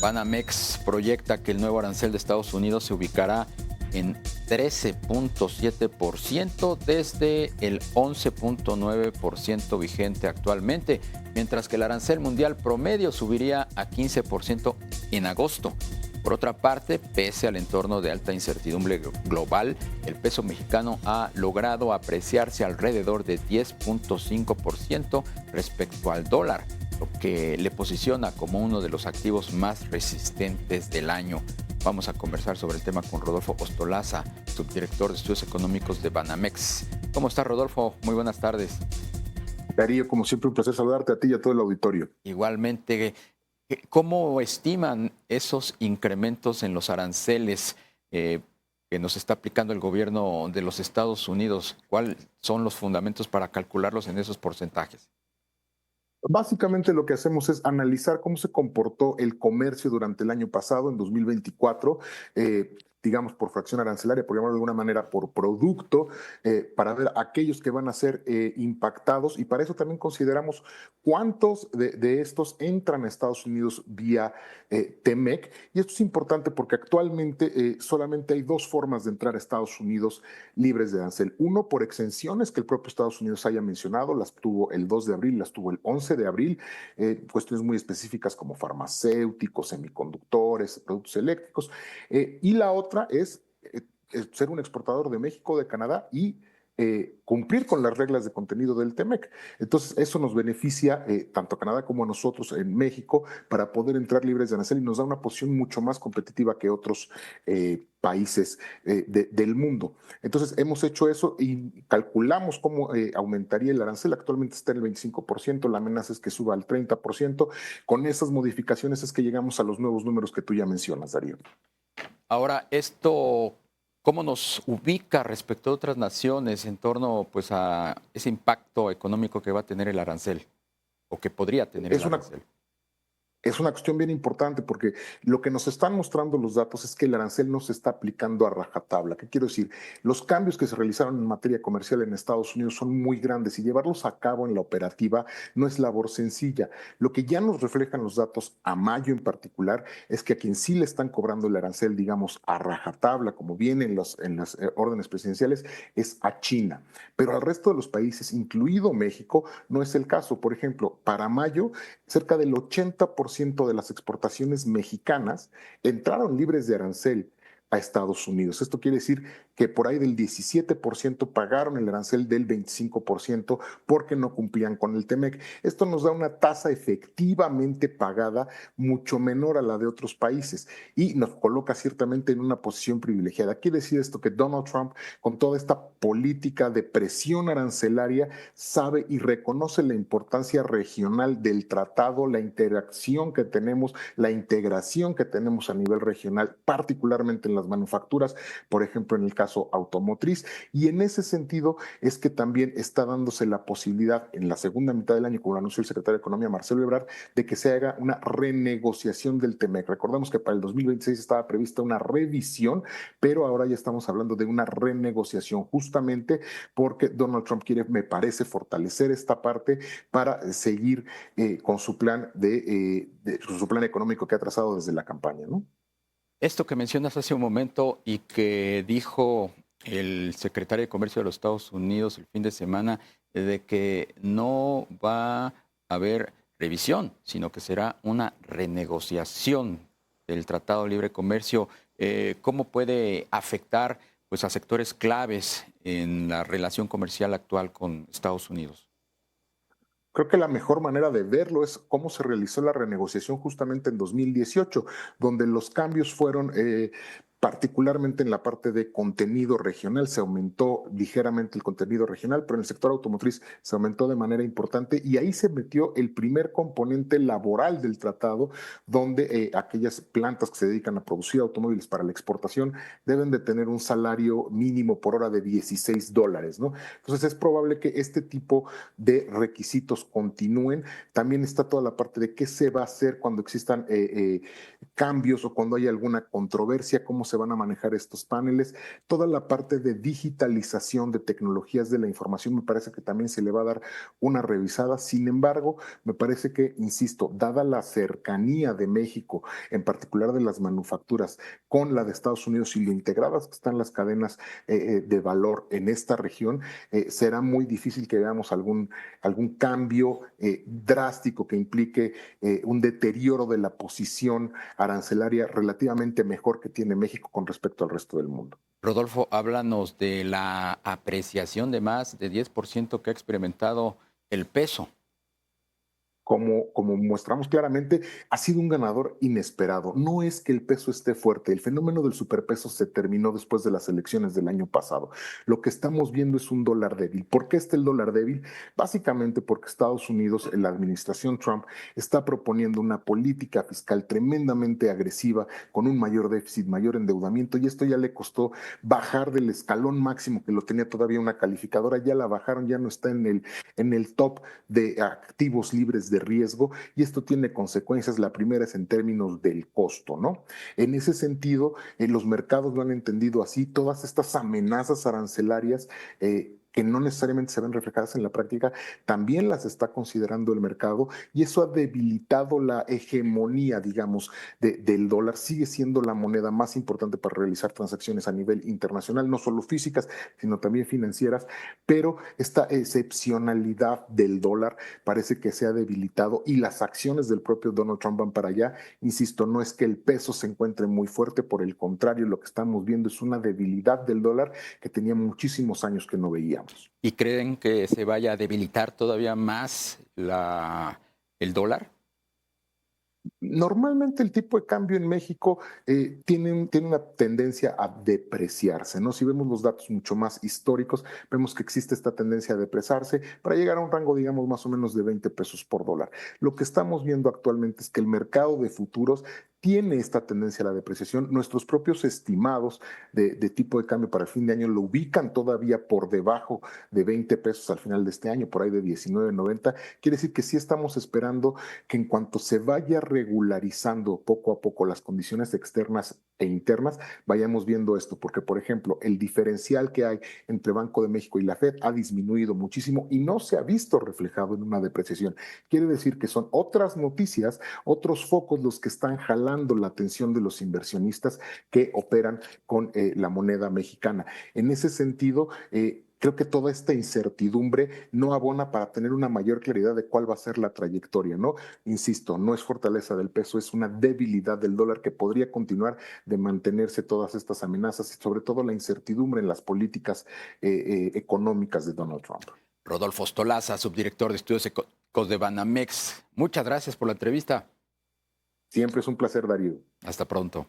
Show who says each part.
Speaker 1: Banamex proyecta que el nuevo arancel de Estados Unidos se ubicará en 13.7% desde el 11.9% vigente actualmente, mientras que el arancel mundial promedio subiría a 15% en agosto. Por otra parte, pese al entorno de alta incertidumbre global, el peso mexicano ha logrado apreciarse alrededor de 10.5% respecto al dólar, lo que le posiciona como uno de los activos más resistentes del año. Vamos a conversar sobre el tema con Rodolfo Ostolaza, subdirector de estudios económicos de Banamex. ¿Cómo está, Rodolfo? Muy buenas tardes.
Speaker 2: Darío, como siempre, un placer saludarte a ti y a todo el auditorio.
Speaker 1: Igualmente, ¿cómo estiman esos incrementos en los aranceles que nos está aplicando el gobierno de los Estados Unidos? ¿Cuáles son los fundamentos para calcularlos en esos porcentajes?
Speaker 2: Básicamente lo que hacemos es analizar cómo se comportó el comercio durante el año pasado, en 2024, digamos por fracción arancelaria, por llamarlo de alguna manera, por producto, para ver aquellos que van a ser impactados, y para eso también consideramos cuántos de estos entran a Estados Unidos vía TEMEC. Y esto es importante porque actualmente solamente hay dos formas de entrar a Estados Unidos libres de arancel. Uno, por exenciones que el propio Estados Unidos haya mencionado, las tuvo el 2 de abril, las tuvo el 11 de abril, cuestiones muy específicas como farmacéuticos, semiconductores, productos eléctricos. Y la otra es ser un exportador de México, de Canadá y cumplir con las reglas de contenido del TEMEC. Entonces, eso nos beneficia tanto a Canadá como a nosotros en México para poder entrar libres de arancel y nos da una posición mucho más competitiva que otros países del mundo. Entonces, hemos hecho eso y calculamos cómo aumentaría el arancel. Actualmente está en el 25%, la amenaza es que suba al 30%. Con esas modificaciones es que llegamos a los nuevos números que tú ya mencionas, Darío.
Speaker 1: Ahora, esto, ¿cómo nos ubica respecto a otras naciones en torno pues, a ese impacto económico que va a tener el arancel o que podría tener el
Speaker 2: Es una
Speaker 1: arancel?
Speaker 2: Es una cuestión bien importante porque lo que nos están mostrando los datos es que el arancel no se está aplicando a rajatabla. ¿Qué quiero decir? Los cambios que se realizaron en materia comercial en Estados Unidos son muy grandes y llevarlos a cabo en la operativa no es labor sencilla. Lo que ya nos reflejan los datos a mayo en particular es que a quien sí le están cobrando el arancel, digamos, a rajatabla, como viene en las órdenes presidenciales, es a China. Pero al resto de los países, incluido México, no es el caso. Por ejemplo, para mayo, cerca del 80% de las exportaciones mexicanas entraron libres de arancel a Estados Unidos. Esto quiere decir que por ahí del 17% pagaron el arancel del 25% porque no cumplían con el TEMEC. Esto nos da una tasa efectivamente pagada mucho menor a la de otros países y nos coloca ciertamente en una posición privilegiada. Quiere decir esto que Donald Trump, con toda esta política de presión arancelaria, sabe y reconoce la importancia regional del tratado, la interacción que tenemos, la integración que tenemos a nivel regional, particularmente en las manufacturas, por ejemplo, en el caso automotriz. Y en ese sentido es que también está dándose la posibilidad en la segunda mitad del año, como lo anunció el secretario de Economía, Marcelo Ebrard, de que se haga una renegociación del TEMEC. Recordemos que para el 2026 estaba prevista una revisión, pero ahora ya estamos hablando de una renegociación, justamente porque Donald Trump quiere, me parece, fortalecer esta parte para seguir con su plan su plan económico que ha trazado desde la campaña, ¿no?
Speaker 1: Esto que mencionas hace un momento y que dijo el secretario de Comercio de los Estados Unidos el fin de semana, de que no va a haber revisión, sino que será una renegociación del Tratado de Libre Comercio. ¿Cómo puede afectar pues, a sectores claves en la relación comercial actual con Estados Unidos?
Speaker 2: Creo que la mejor manera de verlo es cómo se realizó la renegociación justamente en 2018, donde los cambios fueron particularmente en la parte de contenido regional. Se aumentó ligeramente el contenido regional, pero en el sector automotriz se aumentó de manera importante y ahí se metió el primer componente laboral del tratado, donde aquellas plantas que se dedican a producir automóviles para la exportación deben de tener un salario mínimo por hora de $16, ¿no? Entonces es probable que este tipo de requisitos continúen. También está toda la parte de qué se va a hacer cuando existan cambios o cuando hay alguna controversia, cómo se van a manejar estos paneles, toda la parte de digitalización de tecnologías de la información me parece que también se le va a dar una revisada. Sin embargo, me parece que, insisto, dada la cercanía de México, en particular de las manufacturas, con la de Estados Unidos y lo integradas que están las cadenas de valor en esta región, será muy difícil que veamos algún cambio drástico que implique un deterioro de la posición arancelaria relativamente mejor que tiene México con respecto al resto del mundo.
Speaker 1: Rodolfo, háblanos de la apreciación de más de 10% que ha experimentado el peso.
Speaker 2: Como mostramos claramente, ha sido un ganador inesperado. No es que el peso esté fuerte, el fenómeno del superpeso se terminó después de las elecciones del año pasado. Lo que estamos viendo es un dólar débil. ¿Por qué está el dólar débil? Básicamente porque Estados Unidos, en la administración Trump, está proponiendo una política fiscal tremendamente agresiva, con un mayor déficit, mayor endeudamiento, y esto ya le costó bajar del escalón máximo que lo tenía todavía una calificadora, ya la bajaron, ya no está en el top de activos libres de riesgo, y esto tiene consecuencias. La primera es en términos del costo, ¿no? En ese sentido, los mercados lo han entendido así, todas estas amenazas arancelarias que no necesariamente se ven reflejadas en la práctica, también las está considerando el mercado, y eso ha debilitado la hegemonía, digamos, del dólar. Sigue siendo la moneda más importante para realizar transacciones a nivel internacional, no solo físicas, sino también financieras, pero esta excepcionalidad del dólar parece que se ha debilitado y las acciones del propio Donald Trump van para allá. Insisto, no es que el peso se encuentre muy fuerte, por el contrario, lo que estamos viendo es una debilidad del dólar que tenía muchísimos años que no veíamos.
Speaker 1: ¿Y creen que se vaya a debilitar todavía más el dólar?
Speaker 2: Normalmente el tipo de cambio en México tiene una tendencia a depreciarse, ¿no? Si vemos los datos mucho más históricos, vemos que existe esta tendencia a depreciarse para llegar a un rango, digamos, más o menos de 20 pesos por dólar. Lo que estamos viendo actualmente es que el mercado de futuros tiene esta tendencia a la depreciación. Nuestros propios estimados de tipo de cambio para el fin de año lo ubican todavía por debajo de 20 pesos al final de este año, por ahí de 19.90. Quiere decir que sí estamos esperando que en cuanto se vaya regularizando poco a poco las condiciones externas e internas, vayamos viendo esto, porque por ejemplo, el diferencial que hay entre Banco de México y la Fed ha disminuido muchísimo y no se ha visto reflejado en una depreciación. Quiere decir que son otras noticias, otros focos los que están jalando la atención de los inversionistas que operan con la moneda mexicana. En ese sentido, creo que toda esta incertidumbre no abona para tener una mayor claridad de cuál va a ser la trayectoria, ¿no? Insisto, no es fortaleza del peso, es una debilidad del dólar que podría continuar de mantenerse todas estas amenazas y sobre todo la incertidumbre en las políticas económicas de Donald Trump.
Speaker 1: Rodolfo Stolaza, subdirector de estudios económicos de Banamex. Muchas gracias por la entrevista.
Speaker 2: Siempre es un placer, Darío.
Speaker 1: Hasta pronto.